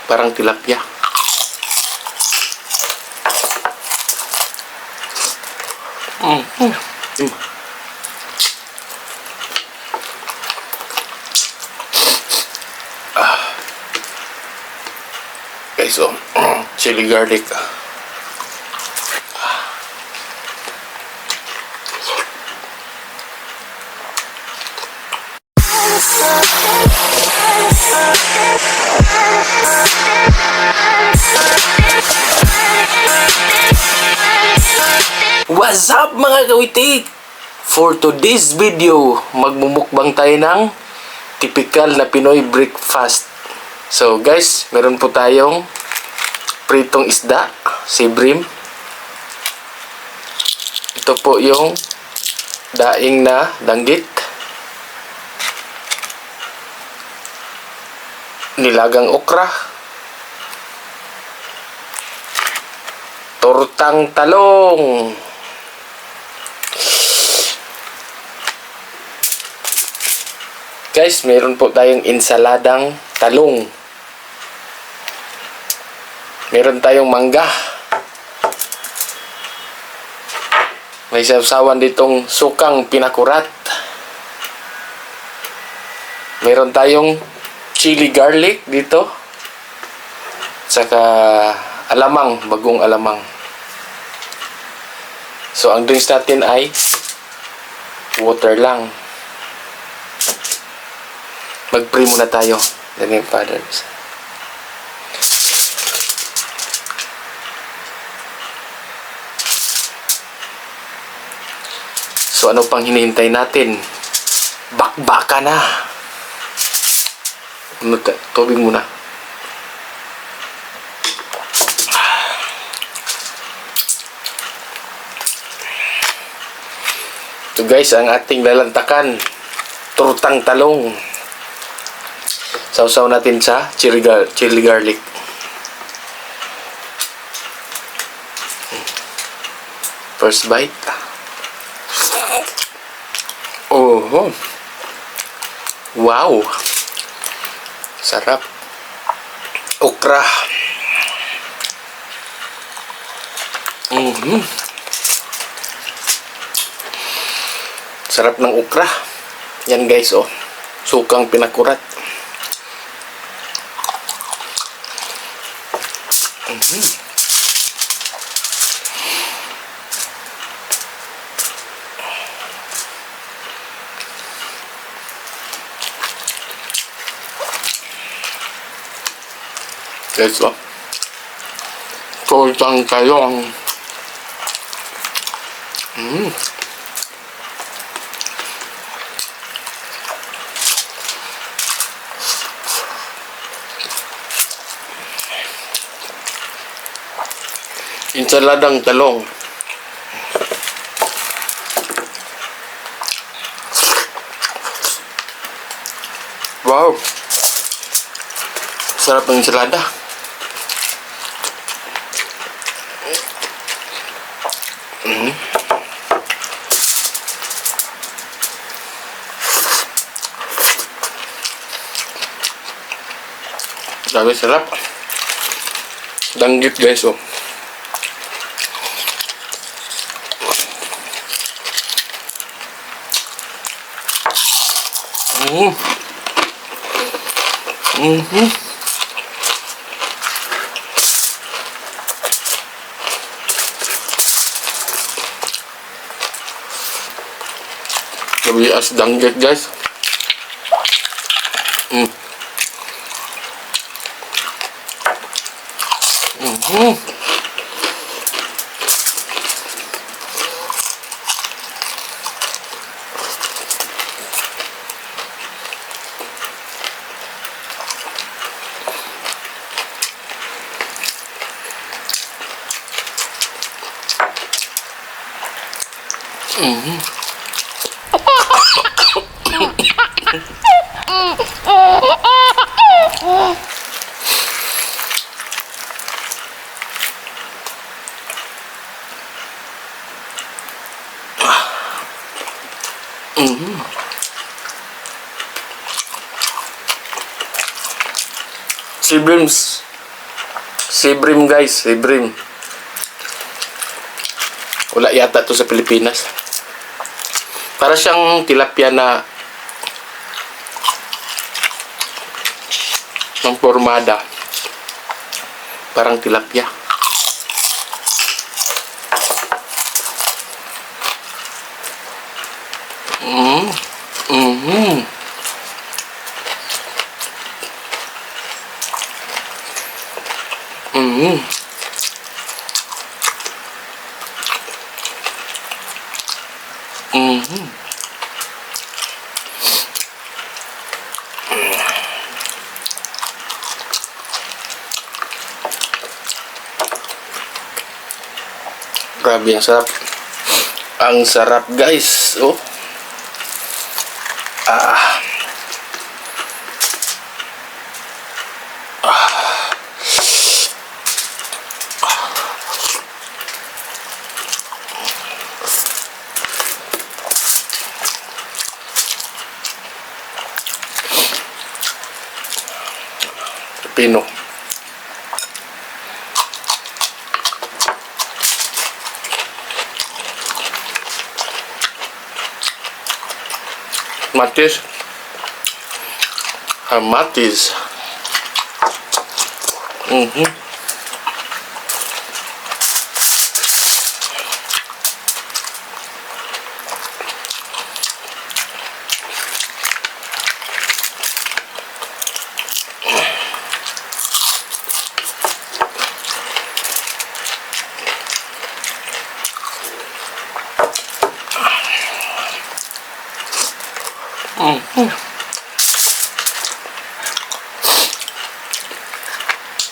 Parang tilapia. Okay, so chili garlic. What's up mga kawitik? For today's video, magmumukbang tayo ng typical na Pinoy breakfast. So guys, meron po tayong pritong isda, sibrim. Ito po yung daing na danggit. Nilagang okra. Tortang talong. Guys, meron po tayong insaladang talong. Meron tayong mangga. May sawsawan ditong sukang pinakurat. Meron tayong chili garlic dito. Saka alamang, bagong alamang. So, ang drinks natin ay water lang. Mag-pray muna tayo. In the name of Father. So, ano pang hinihintay natin? Bakbaka na. Tubig muna. So guys, ang ating lalantakan, tortang talong. Sausaw natin sa chili garlic. First bite. Oh. Wow. Sarap. Okra. Sarap ng okra. Yan guys, oh. Sukang pinakurat. Guys, oh. Tortang talong. Insaladang talong. Wow. Sarap ng ensalada. Grabe sarap. Danggit guys, oh. Grabe as danggit guys. Siblings, Sibrim guys, sibrim. Wala yata to sa Pilipinas. Para siyang tilapia na ng formada. Parang tilapia. Grabe, ang sarap. Ang sarap guys. Oh. Ah. Pino. Matis. Matis.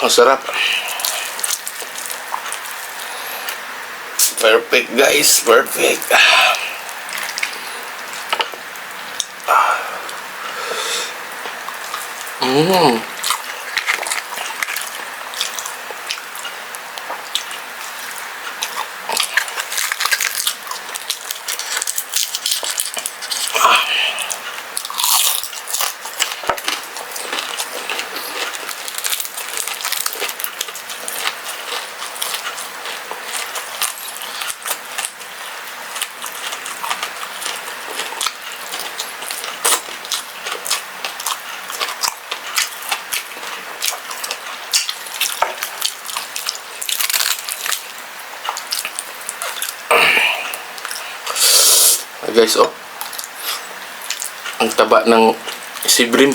Ang sarap. Perfect guys, perfect. Guys, oh. Ang taba ng sibrim.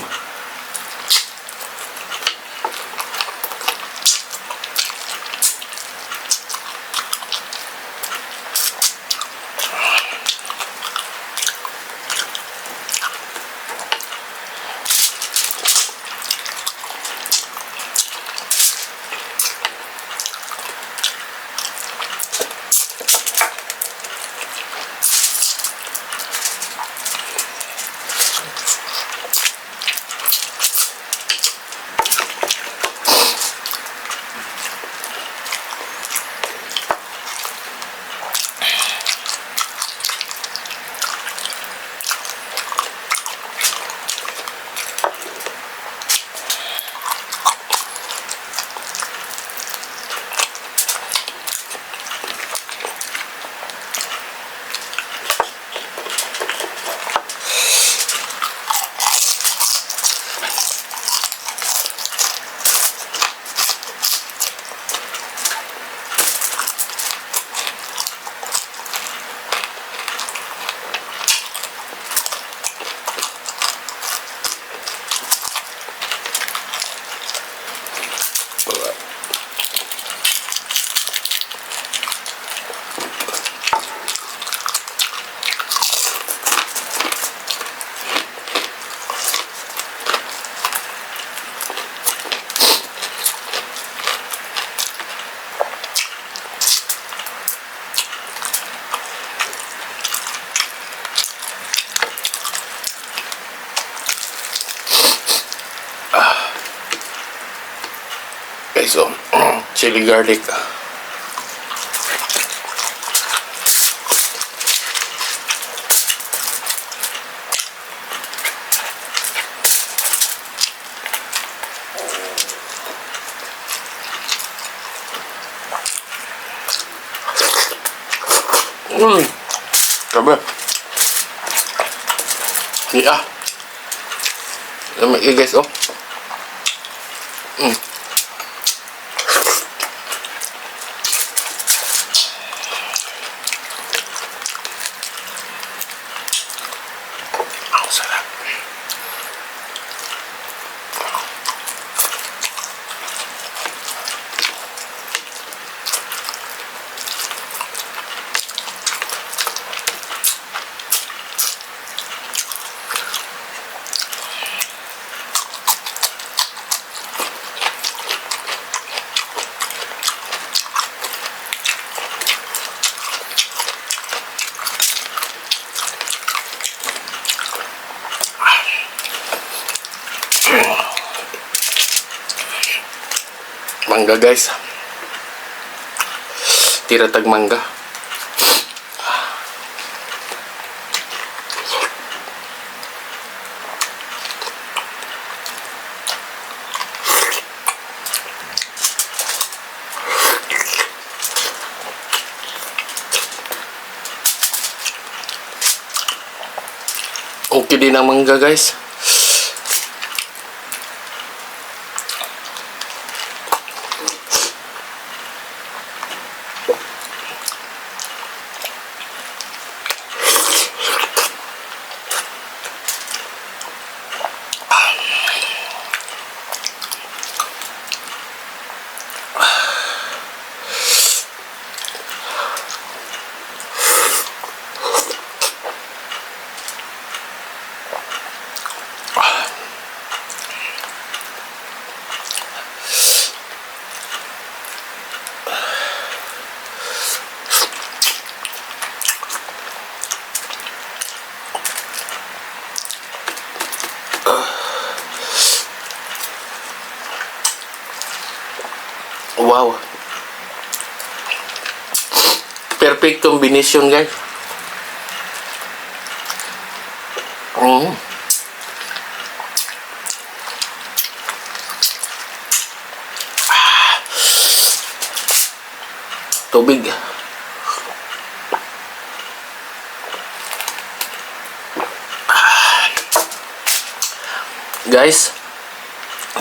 Okay, so chili garlic. Grabe. Yeah. Lamig guys, oh. Ang sarap. Mangga guys. Tiratag mangga. Okay din ang mangga guys. Wow. Perfect combination guys. Tubig. Guys,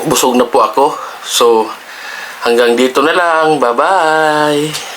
busog na po ako. So, hanggang dito na lang. Bye-bye.